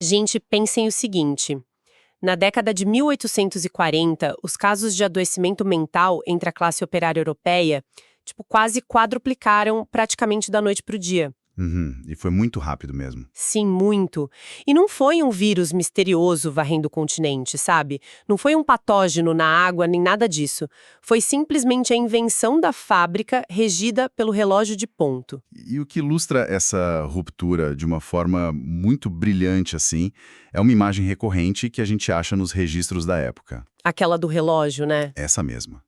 Gente, pensem o seguinte. Na década de 1840, os casos de adoecimento mental entre a classe operária europeia, quase quadruplicaram praticamente da noite para o dia. Uhum, e foi muito rápido mesmo. Sim, muito. E não foi um vírus misterioso varrendo o continente, sabe? Não foi um patógeno na água, nem nada disso. Foi simplesmente a invenção da fábrica regida pelo relógio de ponto. E o que ilustra essa ruptura de uma forma muito brilhante assim, é uma imagem recorrente que a gente acha nos registros da época. Aquela do relógio, né? Essa mesma.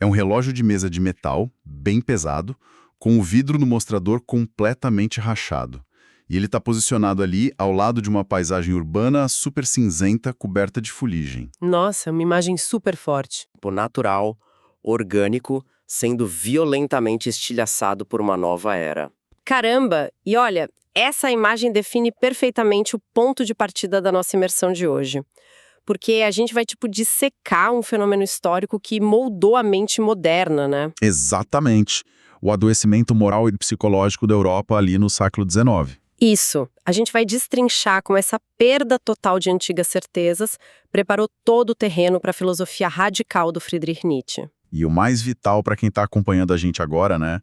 É um relógio de mesa de metal, bem pesado, com o vidro no mostrador completamente rachado. E ele está posicionado ali ao lado de uma paisagem urbana super cinzenta, coberta de fuligem. Nossa, uma imagem super forte. Natural, orgânico, sendo violentamente estilhaçado por uma nova era. Caramba! E olha, essa imagem define perfeitamente o ponto de partida da nossa imersão de hoje. Porque a gente vai, dissecar um fenômeno histórico que moldou a mente moderna, né? Exatamente. O adoecimento moral e psicológico da Europa ali no século XIX. Isso. A gente vai destrinchar como essa perda total de antigas certezas preparou todo o terreno para a filosofia radical do Friedrich Nietzsche. E o mais vital para quem está acompanhando a gente agora, né,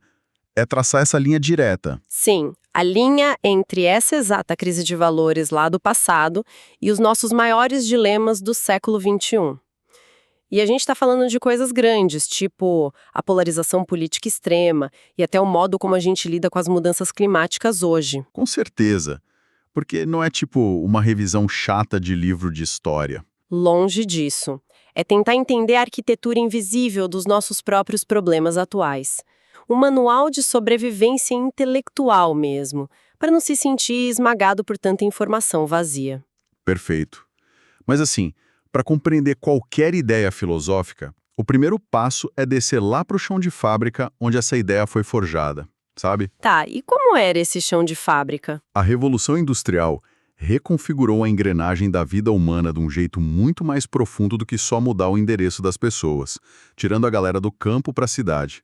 é traçar essa linha direta. Sim, a linha entre essa exata crise de valores lá do passado e os nossos maiores dilemas do século XXI. E a gente está falando de coisas grandes, tipo a polarização política extrema e até o modo como a gente lida com as mudanças climáticas hoje. Com certeza. Porque não é tipo uma revisão chata de livro de história. Longe disso. É tentar entender a arquitetura invisível dos nossos próprios problemas atuais. Um manual de sobrevivência intelectual mesmo, para não se sentir esmagado por tanta informação vazia. Perfeito. Mas assim, para compreender qualquer ideia filosófica, o primeiro passo é descer lá para o chão de fábrica onde essa ideia foi forjada, sabe? Tá, e como era esse chão de fábrica? A Revolução Industrial reconfigurou a engrenagem da vida humana de um jeito muito mais profundo do que só mudar o endereço das pessoas, tirando a galera do campo para a cidade.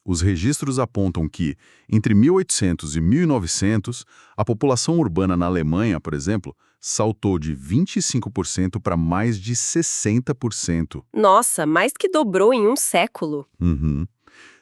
Os registros apontam que, entre 1800 e 1900, a população urbana na Alemanha, por exemplo, saltou de 25% para mais de 60%. Nossa, mais que dobrou em um século. Uhum.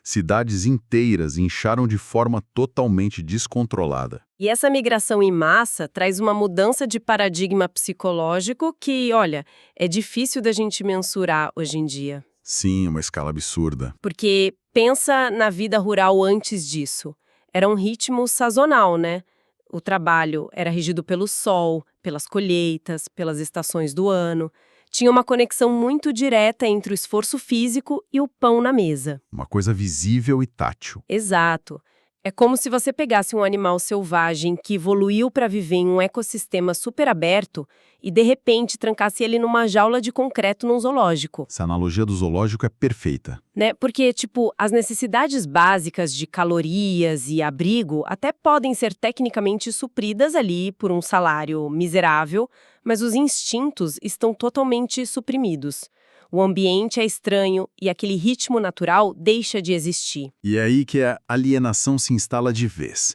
Cidades inteiras incharam de forma totalmente descontrolada. E essa migração em massa traz uma mudança de paradigma psicológico que, olha, é difícil da gente mensurar hoje em dia. Sim, uma escala absurda. Porque pensa na vida rural antes disso. Era um ritmo sazonal, né? O trabalho era regido pelo sol, pelas colheitas, pelas estações do ano. Tinha uma conexão muito direta entre o esforço físico e o pão na mesa. Uma coisa visível e tátil. Exato. É como se você pegasse um animal selvagem que evoluiu para viver em um ecossistema super aberto e, de repente, trancasse ele numa jaula de concreto num zoológico. Essa analogia do zoológico é perfeita. Né? Porque, as necessidades básicas de calorias e abrigo até podem ser tecnicamente supridas ali por um salário miserável, mas os instintos estão totalmente suprimidos. O ambiente é estranho e aquele ritmo natural deixa de existir. E é aí que a alienação se instala de vez.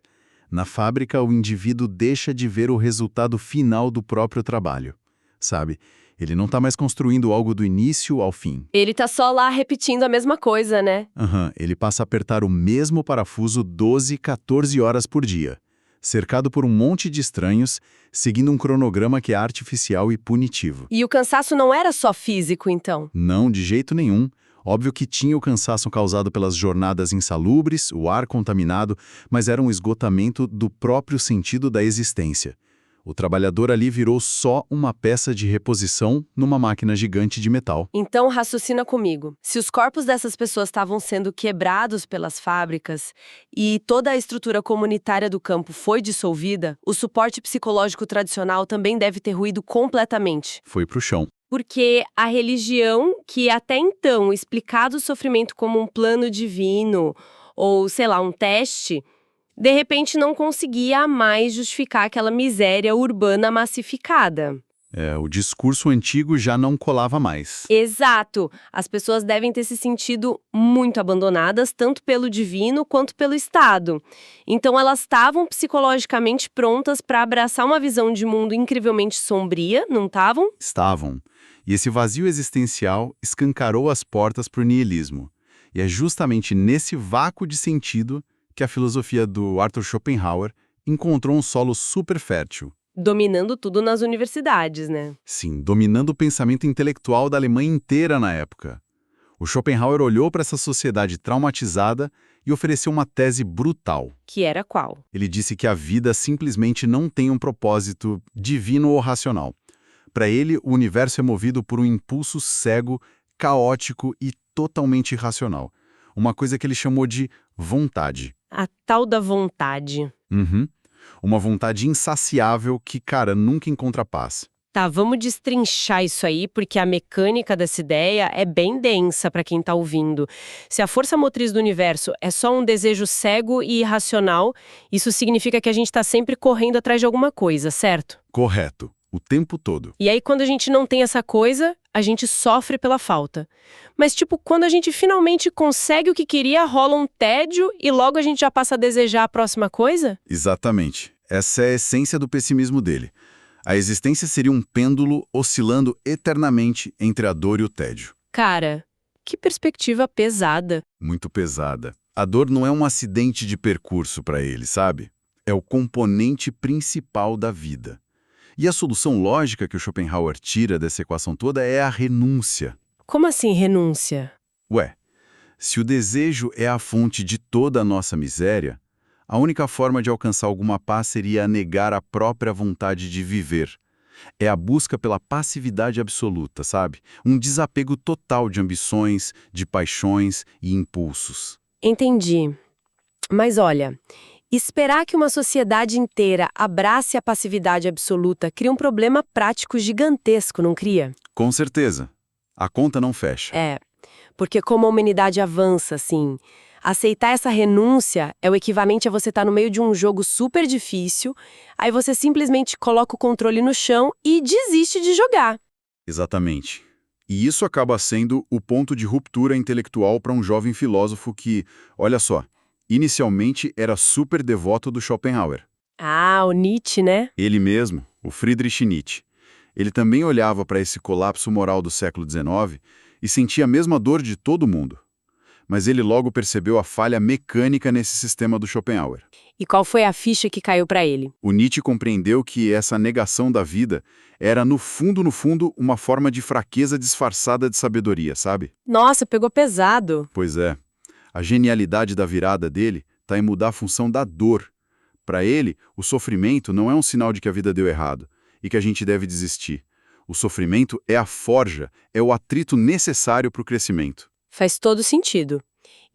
Na fábrica, o indivíduo deixa de ver o resultado final do próprio trabalho. Sabe? Ele não está mais construindo algo do início ao fim. Ele tá só lá repetindo a mesma coisa, né? Ele passa a apertar o mesmo parafuso 12, 14 horas por dia, cercado por um monte de estranhos, seguindo um cronograma que é artificial e punitivo. E o cansaço não era só físico, então? Não, de jeito nenhum. Óbvio que tinha o cansaço causado pelas jornadas insalubres, o ar contaminado, mas era um esgotamento do próprio sentido da existência. O trabalhador ali virou só uma peça de reposição numa máquina gigante de metal. Então, raciocina comigo. Se os corpos dessas pessoas estavam sendo quebrados pelas fábricas e toda a estrutura comunitária do campo foi dissolvida, o suporte psicológico tradicional também deve ter ruído completamente. Foi pro chão. Porque a religião, que até então explicava o sofrimento como um plano divino ou, sei lá, um teste, de repente não conseguia mais justificar aquela miséria urbana massificada. O discurso antigo já não colava mais. Exato! As pessoas devem ter se sentido muito abandonadas, tanto pelo divino quanto pelo Estado. Então elas estavam psicologicamente prontas para abraçar uma visão de mundo incrivelmente sombria, não estavam? Estavam. E esse vazio existencial escancarou as portas para o niilismo. E é justamente nesse vácuo de sentido que a filosofia do Arthur Schopenhauer encontrou um solo super fértil. Dominando tudo nas universidades, né? Sim, dominando o pensamento intelectual da Alemanha inteira na época. O Schopenhauer olhou para essa sociedade traumatizada e ofereceu uma tese brutal. Que era qual? Ele disse que a vida simplesmente não tem um propósito divino ou racional. Para ele, o universo é movido por um impulso cego, caótico e totalmente irracional. Uma coisa que ele chamou de vontade. A tal da vontade. Uhum. Uma vontade insaciável que, cara, nunca encontra paz. Tá, vamos destrinchar isso aí, porque a mecânica dessa ideia é bem densa para quem tá ouvindo. Se a força motriz do universo é só um desejo cego e irracional, isso significa que a gente tá sempre correndo atrás de alguma coisa, certo? Correto. O tempo todo. E aí, quando a gente não tem essa coisa, a gente sofre pela falta. Mas, tipo, quando a gente finalmente consegue o que queria, rola um tédio e logo a gente já passa a desejar a próxima coisa? Exatamente. Essa é a essência do pessimismo dele. A existência seria um pêndulo oscilando eternamente entre a dor e o tédio. Cara, que perspectiva pesada. Muito pesada. A dor não é um acidente de percurso para ele, sabe? É o componente principal da vida. E a solução lógica que o Schopenhauer tira dessa equação toda é a renúncia. Como assim renúncia? Ué, se o desejo é a fonte de toda a nossa miséria, a única forma de alcançar alguma paz seria negar a própria vontade de viver. É a busca pela passividade absoluta, sabe? Um desapego total de ambições, de paixões e impulsos. Entendi. Mas olha, esperar que uma sociedade inteira abrace a passividade absoluta cria um problema prático gigantesco, não cria? Com certeza. A conta não fecha. É, porque como a humanidade avança, assim, aceitar essa renúncia é o equivalente a você estar no meio de um jogo super difícil, aí você simplesmente coloca o controle no chão e desiste de jogar. Exatamente. E isso acaba sendo o ponto de ruptura intelectual para um jovem filósofo que, olha só, inicialmente era super devoto do Schopenhauer. Ah, o Nietzsche, né? Ele mesmo, o Friedrich Nietzsche. Ele também olhava para esse colapso moral do século XIX e sentia a mesma dor de todo mundo. Mas ele logo percebeu a falha mecânica nesse sistema do Schopenhauer. E qual foi a ficha que caiu pra ele? O Nietzsche compreendeu que essa negação da vida era, no fundo, uma forma de fraqueza disfarçada de sabedoria, sabe? Nossa, pegou pesado. Pois é. A genialidade da virada dele está em mudar a função da dor. Para ele, o sofrimento não é um sinal de que a vida deu errado e que a gente deve desistir. O sofrimento é a forja, é o atrito necessário para o crescimento. Faz todo sentido.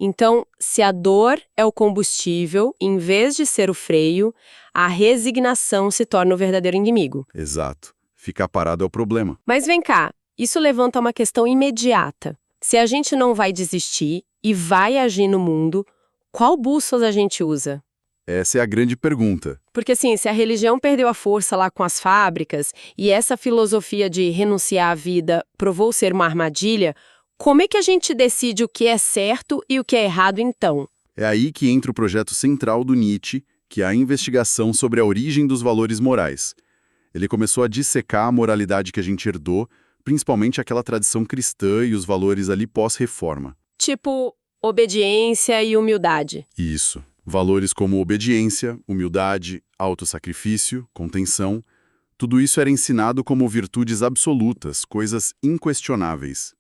Então, se a dor é o combustível, em vez de ser o freio, a resignação se torna o verdadeiro inimigo. Exato. Ficar parado é o problema. Mas vem cá, isso levanta uma questão imediata. Se a gente não vai desistir e vai agir no mundo, qual bússola a gente usa? Essa é a grande pergunta. Porque assim, se a religião perdeu a força lá com as fábricas e essa filosofia de renunciar à vida provou ser uma armadilha, como é que a gente decide o que é certo e o que é errado então? É aí que entra o projeto central do Nietzsche, que é a investigação sobre a origem dos valores morais. Ele começou a dissecar a moralidade que a gente herdou, principalmente aquela tradição cristã e os valores ali pós-reforma. Tipo, obediência e humildade. Isso. Valores como obediência, humildade, autossacrifício, contenção, tudo isso era ensinado como virtudes absolutas, coisas inquestionáveis.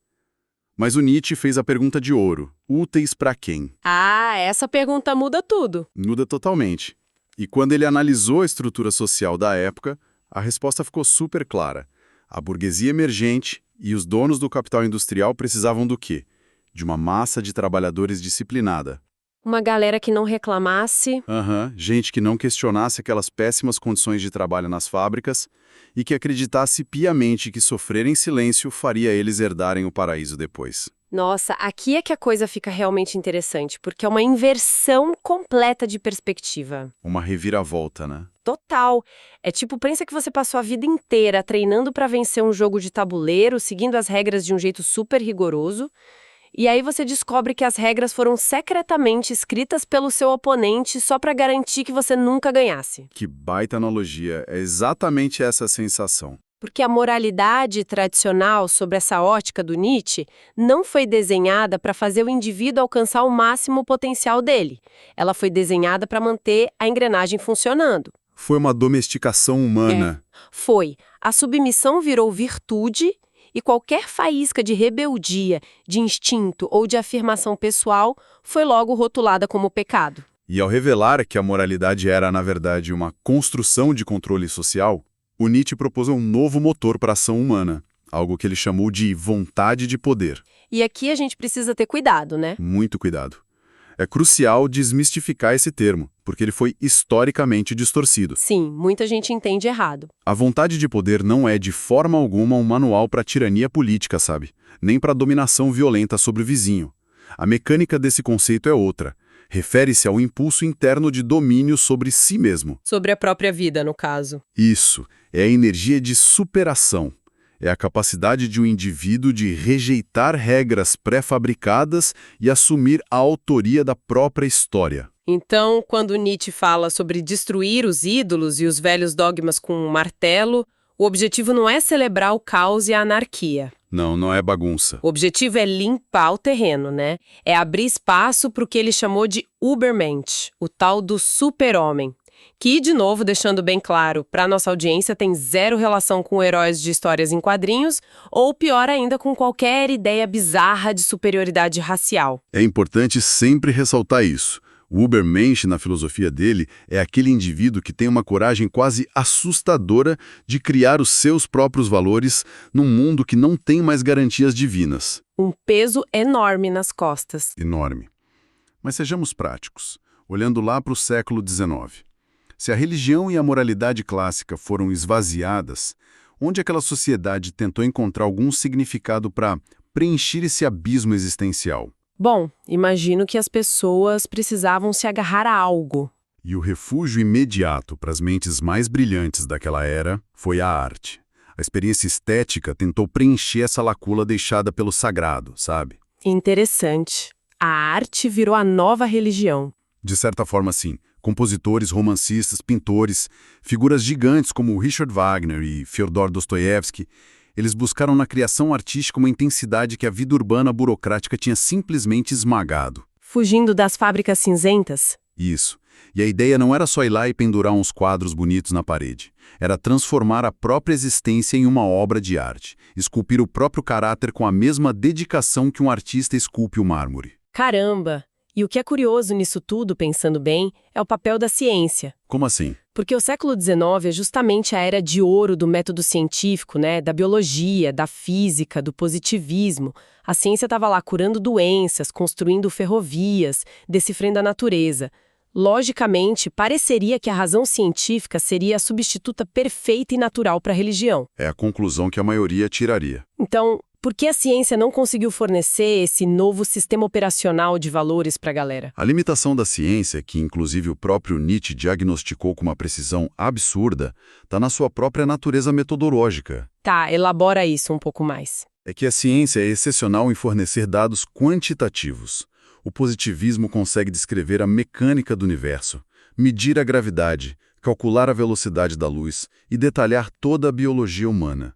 Mas o Nietzsche fez a pergunta de ouro: úteis para quem? Ah, essa pergunta muda tudo. Muda totalmente. E quando ele analisou a estrutura social da época, a resposta ficou super clara. A burguesia emergente e os donos do capital industrial precisavam do quê? De uma massa de trabalhadores disciplinada. Uma galera que não reclamasse. Gente que não questionasse aquelas péssimas condições de trabalho nas fábricas e que acreditasse piamente que sofrer em silêncio faria eles herdarem o paraíso depois. Nossa, aqui é que a coisa fica realmente interessante, porque é uma inversão completa de perspectiva. Uma reviravolta, né? Total. É tipo, pensa que você passou a vida inteira treinando pra vencer um jogo de tabuleiro, seguindo as regras de um jeito super rigoroso, e aí você descobre que as regras foram secretamente escritas pelo seu oponente só pra garantir que você nunca ganhasse. Que baita analogia. É exatamente essa a sensação. Porque a moralidade tradicional sobre essa ótica do Nietzsche não foi desenhada para fazer o indivíduo alcançar o máximo potencial dele. Ela foi desenhada para manter a engrenagem funcionando. Foi uma domesticação humana. Foi. A submissão virou virtude e qualquer faísca de rebeldia, de instinto ou de afirmação pessoal foi logo rotulada como pecado. E ao revelar que a moralidade era, na verdade, uma construção de controle social, o Nietzsche propôs um novo motor para a ação humana, algo que ele chamou de vontade de poder. E aqui a gente precisa ter cuidado, né? Muito cuidado. É crucial desmistificar esse termo, porque ele foi historicamente distorcido. Sim, muita gente entende errado. A vontade de poder não é de forma alguma um manual para tirania política, sabe? Nem para dominação violenta sobre o vizinho. A mecânica desse conceito é outra. Refere-se ao impulso interno de domínio sobre si mesmo. Sobre a própria vida, no caso. Isso, é a energia de superação. É a capacidade de um indivíduo de rejeitar regras pré-fabricadas e assumir a autoria da própria história. Então, quando Nietzsche fala sobre destruir os ídolos e os velhos dogmas com um martelo, o objetivo não é celebrar o caos e a anarquia. Não, não é bagunça. O objetivo é limpar o terreno, né? É abrir espaço para o que ele chamou de Übermensch, o tal do super-homem. Que, de novo, deixando bem claro, para nossa audiência tem zero relação com heróis de histórias em quadrinhos, ou pior ainda, com qualquer ideia bizarra de superioridade racial. É importante sempre ressaltar isso. O Übermensch, na filosofia dele, é aquele indivíduo que tem uma coragem quase assustadora de criar os seus próprios valores num mundo que não tem mais garantias divinas. Um peso enorme nas costas. Enorme. Mas sejamos práticos, olhando lá para o século XIX. Se a religião e a moralidade clássica foram esvaziadas, onde aquela sociedade tentou encontrar algum significado para preencher esse abismo existencial? Bom, imagino que as pessoas precisavam se agarrar a algo. E o refúgio imediato para as mentes mais brilhantes daquela era foi a arte. A experiência estética tentou preencher essa lacuna deixada pelo sagrado, sabe? Interessante. A arte virou a nova religião. De certa forma, sim. Compositores, romancistas, pintores, figuras gigantes como Richard Wagner e Fyodor Dostoiévski, eles buscaram na criação artística uma intensidade que a vida urbana burocrática tinha simplesmente esmagado. Fugindo das fábricas cinzentas? Isso. E a ideia não era só ir lá e pendurar uns quadros bonitos na parede. Era transformar a própria existência em uma obra de arte. Esculpir o próprio caráter com a mesma dedicação que um artista esculpe o mármore. Caramba! E o que é curioso nisso tudo, pensando bem, é o papel da ciência. Como assim? Porque o século XIX é justamente a era de ouro do método científico, né? Da biologia, da física, do positivismo. A ciência estava lá curando doenças, construindo ferrovias, decifrando a natureza. Logicamente, pareceria que a razão científica seria a substituta perfeita e natural para a religião. É a conclusão que a maioria tiraria. Então, por que a ciência não conseguiu fornecer esse novo sistema operacional de valores para a galera? A limitação da ciência, que inclusive o próprio Nietzsche diagnosticou com uma precisão absurda, está na sua própria natureza metodológica. Tá, elabora isso um pouco mais. É que a ciência é excepcional em fornecer dados quantitativos. O positivismo consegue descrever a mecânica do universo, medir a gravidade, calcular a velocidade da luz e detalhar toda a biologia humana.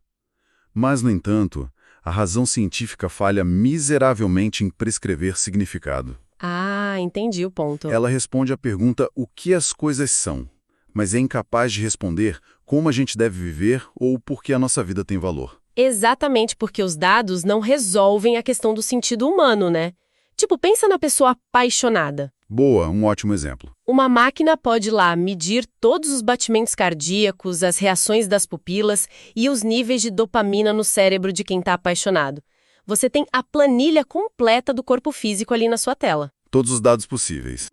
Mas, no entanto, a razão científica falha miseravelmente em prescrever significado. Ah, entendi o ponto. Ela responde à pergunta o que as coisas são, mas é incapaz de responder como a gente deve viver ou por que a nossa vida tem valor. Exatamente porque os dados não resolvem a questão do sentido humano, né? Tipo, pensa na pessoa apaixonada. Boa, um ótimo exemplo. Uma máquina pode lá medir todos os batimentos cardíacos, as reações das pupilas e os níveis de dopamina no cérebro de quem está apaixonado. Você tem a planilha completa do corpo físico ali na sua tela. Todos os dados possíveis.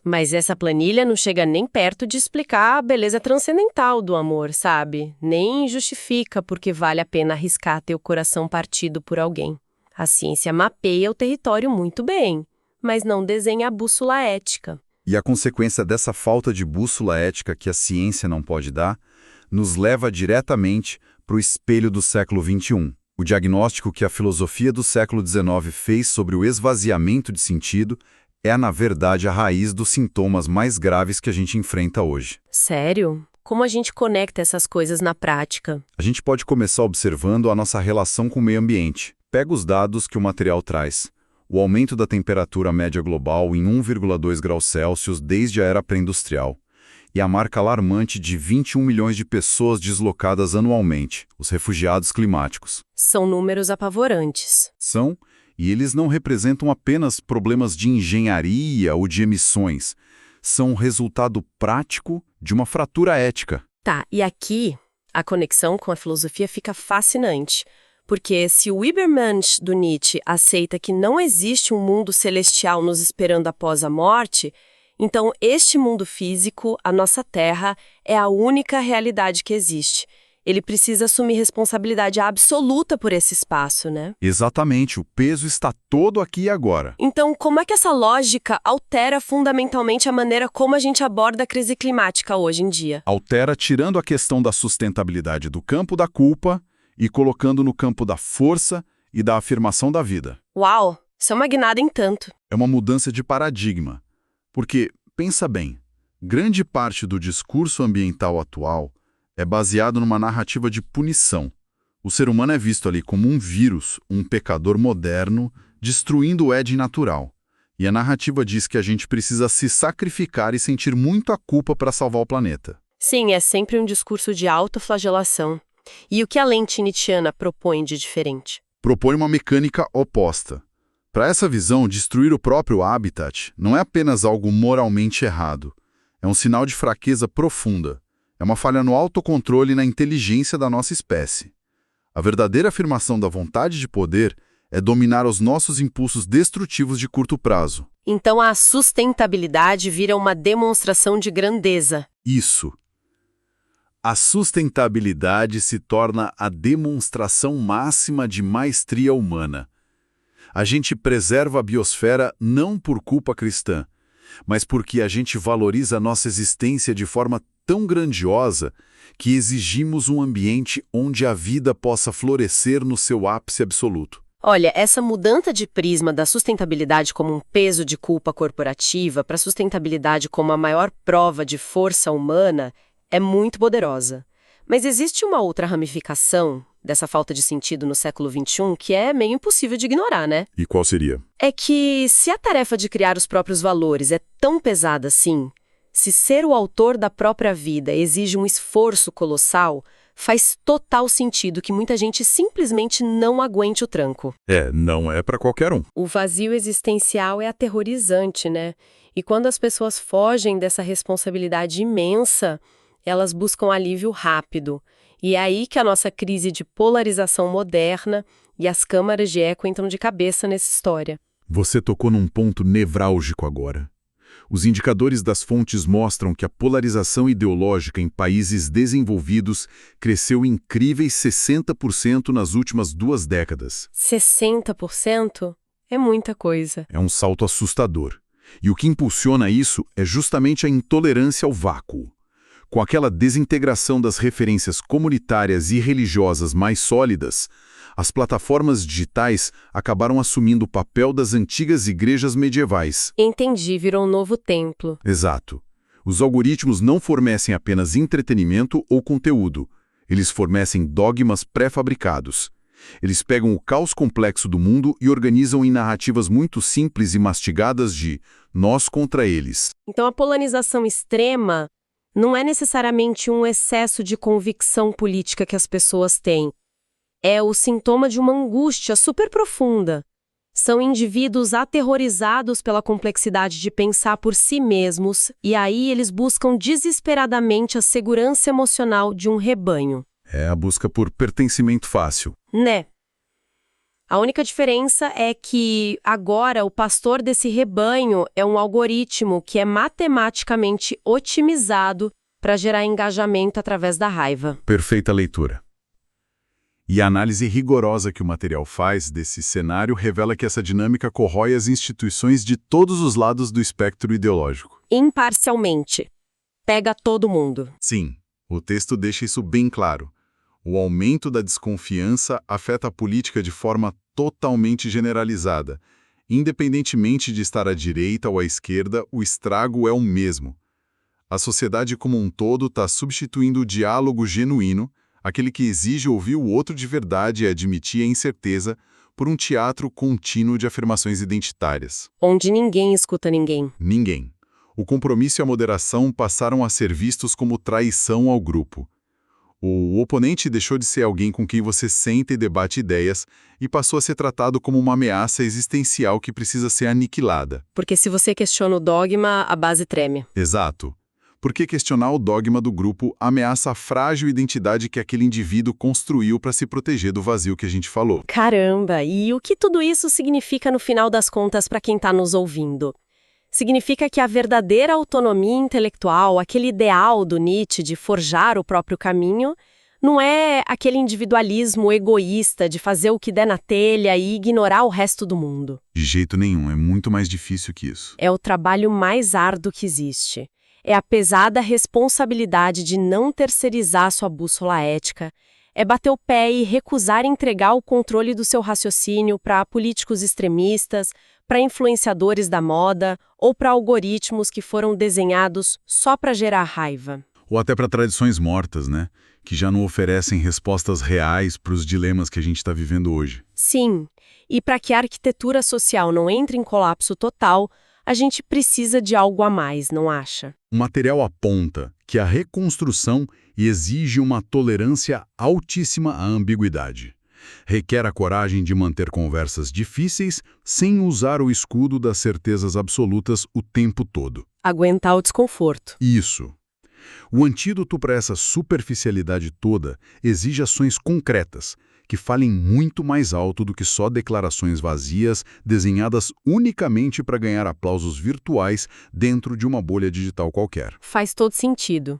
Mas essa planilha não chega nem perto de explicar a beleza transcendental do amor, sabe? Nem justifica porque vale a pena arriscar ter o coração partido por alguém. A ciência mapeia o território muito bem, mas não desenha a bússola ética. E a consequência dessa falta de bússola ética que a ciência não pode dar nos leva diretamente para o espelho do século XXI. O diagnóstico que a filosofia do século XIX fez sobre o esvaziamento de sentido é, na verdade, a raiz dos sintomas mais graves que a gente enfrenta hoje. Sério? Como a gente conecta essas coisas na prática? A gente pode começar observando a nossa relação com o meio ambiente. Pega os dados que o material traz. O aumento da temperatura média global em 1,2 graus Celsius desde a era pré-industrial. E a marca alarmante de 21 milhões de pessoas deslocadas anualmente, os refugiados climáticos. São números apavorantes. São, e eles não representam apenas problemas de engenharia ou de emissões. São resultado prático de uma fratura ética. Tá, e aqui a conexão com a filosofia fica fascinante. Porque se o Übermensch do Nietzsche aceita que não existe um mundo celestial nos esperando após a morte, então este mundo físico, a nossa Terra, é a única realidade que existe. Ele precisa assumir responsabilidade absoluta por esse espaço, né? Exatamente, o peso está todo aqui e agora. Então, como é que essa lógica altera fundamentalmente a maneira como a gente aborda a crise climática hoje em dia? Altera tirando a questão da sustentabilidade do campo da culpa e colocando no campo da força e da afirmação da vida. Uau, isso é uma guinada em tanto. É uma mudança de paradigma. Porque, pensa bem, grande parte do discurso ambiental atual é baseado numa narrativa de punição. O ser humano é visto ali como um vírus, um pecador moderno, destruindo o Éden natural. E a narrativa diz que a gente precisa se sacrificar e sentir muito a culpa para salvar o planeta. Sim, é sempre um discurso de autoflagelação. E o que a lente nietzschiana propõe de diferente? Propõe uma mecânica oposta. Para essa visão, destruir o próprio habitat não é apenas algo moralmente errado. É um sinal de fraqueza profunda. É uma falha no autocontrole e na inteligência da nossa espécie. A verdadeira afirmação da vontade de poder é dominar os nossos impulsos destrutivos de curto prazo. Então a sustentabilidade vira uma demonstração de grandeza. Isso. A sustentabilidade se torna a demonstração máxima de maestria humana. A gente preserva a biosfera não por culpa cristã, mas porque a gente valoriza a nossa existência de forma tão grandiosa que exigimos um ambiente onde a vida possa florescer no seu ápice absoluto. Olha, essa mudança de prisma da sustentabilidade como um peso de culpa corporativa para a sustentabilidade como a maior prova de força humana é muito poderosa. Mas existe uma outra ramificação dessa falta de sentido no século XXI que é meio impossível de ignorar, né? E qual seria? É que se a tarefa de criar os próprios valores é tão pesada assim, se ser o autor da própria vida exige um esforço colossal, faz total sentido que muita gente simplesmente não aguente o tranco. Não é para qualquer um. O vazio existencial é aterrorizante, né? E quando as pessoas fogem dessa responsabilidade imensa, elas buscam alívio rápido. E é aí que a nossa crise de polarização moderna e as câmaras de eco entram de cabeça nessa história. Você tocou num ponto nevrálgico agora. Os indicadores das fontes mostram que a polarização ideológica em países desenvolvidos cresceu incríveis 60% nas últimas 2 décadas. 60%? É muita coisa. É um salto assustador. E o que impulsiona isso é justamente a intolerância ao vácuo. Com aquela desintegração das referências comunitárias e religiosas mais sólidas, as plataformas digitais acabaram assumindo o papel das antigas igrejas medievais. Entendi, virou um novo templo. Exato. Os algoritmos não fornecem apenas entretenimento ou conteúdo. Eles fornecem dogmas pré-fabricados. Eles pegam o caos complexo do mundo e organizam em narrativas muito simples e mastigadas de nós contra eles. Então a polarização extrema não é necessariamente um excesso de convicção política que as pessoas têm. É o sintoma de uma angústia super profunda. São indivíduos aterrorizados pela complexidade de pensar por si mesmos, e aí eles buscam desesperadamente a segurança emocional de um rebanho. É a busca por pertencimento fácil. Né? A única diferença é que agora o pastor desse rebanho é um algoritmo que é matematicamente otimizado para gerar engajamento através da raiva. Perfeita leitura. E a análise rigorosa que o material faz desse cenário revela que essa dinâmica corrói as instituições de todos os lados do espectro ideológico. Imparcialmente. Pega todo mundo. Sim, o texto deixa isso bem claro. O aumento da desconfiança afeta a política de forma totalmente generalizada. Independentemente de estar à direita ou à esquerda, o estrago é o mesmo. A sociedade como um todo está substituindo o diálogo genuíno, aquele que exige ouvir o outro de verdade e admitir a incerteza, por um teatro contínuo de afirmações identitárias. Onde ninguém escuta ninguém. Ninguém. O compromisso e a moderação passaram a ser vistos como traição ao grupo. O oponente deixou de ser alguém com quem você senta e debate ideias e passou a ser tratado como uma ameaça existencial que precisa ser aniquilada. Porque se você questiona o dogma, a base treme. Exato. Porque questionar o dogma do grupo ameaça a frágil identidade que aquele indivíduo construiu para se proteger do vazio que a gente falou. Caramba, e o que tudo isso significa no final das contas para quem está nos ouvindo? Significa que a verdadeira autonomia intelectual, aquele ideal do Nietzsche de forjar o próprio caminho, não é aquele individualismo egoísta de fazer o que der na telha e ignorar o resto do mundo. De jeito nenhum, é muito mais difícil que isso. É o trabalho mais árduo que existe. É a pesada responsabilidade de não terceirizar sua bússola ética. É bater o pé e recusar entregar o controle do seu raciocínio para políticos extremistas, para influenciadores da moda ou para algoritmos que foram desenhados só para gerar raiva. Ou até para tradições mortas, né? Que já não oferecem respostas reais para os dilemas que a gente está vivendo hoje. Sim, e para que a arquitetura social não entre em colapso total, a gente precisa de algo a mais, não acha? O material aponta que a reconstrução exige uma tolerância altíssima à ambiguidade. Requer a coragem de manter conversas difíceis sem usar o escudo das certezas absolutas o tempo todo. Aguentar o desconforto. Isso. O antídoto para essa superficialidade toda exige ações concretas, que falem muito mais alto do que só declarações vazias desenhadas unicamente para ganhar aplausos virtuais dentro de uma bolha digital qualquer. Faz todo sentido.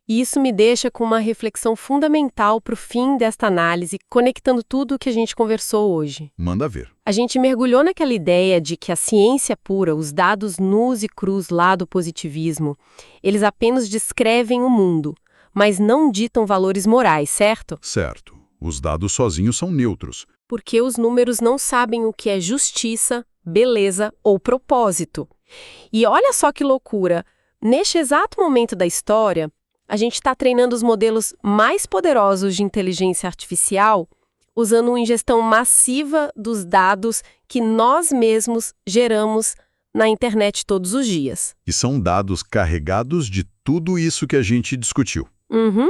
E isso me deixa com uma reflexão fundamental para o fim desta análise, conectando tudo o que a gente conversou hoje. Manda ver. A gente mergulhou naquela ideia de que a ciência pura, os dados nus e crus lá do positivismo, eles apenas descrevem o mundo, mas não ditam valores morais, certo? Certo. Os dados sozinhos são neutros. Porque os números não sabem o que é justiça, beleza ou propósito. E olha só que loucura! Neste exato momento da história, a gente está treinando os modelos mais poderosos de inteligência artificial usando uma ingestão massiva dos dados que nós mesmos geramos na internet todos os dias. E são dados carregados de tudo isso que a gente discutiu. Uhum.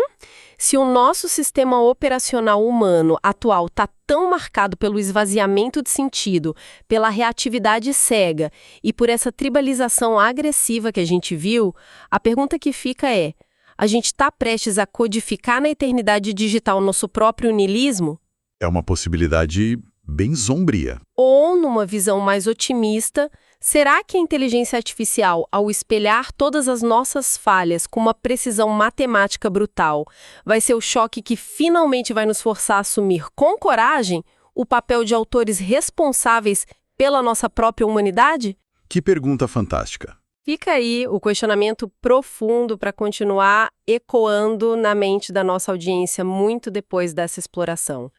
Se o nosso sistema operacional humano atual está tão marcado pelo esvaziamento de sentido, pela reatividade cega e por essa tribalização agressiva que a gente viu, a pergunta que fica é: a gente está prestes a codificar na eternidade digital nosso próprio niilismo? É uma possibilidade bem sombria. Ou, numa visão mais otimista, será que a inteligência artificial, ao espelhar todas as nossas falhas com uma precisão matemática brutal, vai ser o choque que finalmente vai nos forçar a assumir com coragem o papel de autores responsáveis pela nossa própria humanidade? Que pergunta fantástica. Fica aí o questionamento profundo para continuar ecoando na mente da nossa audiência muito depois dessa exploração.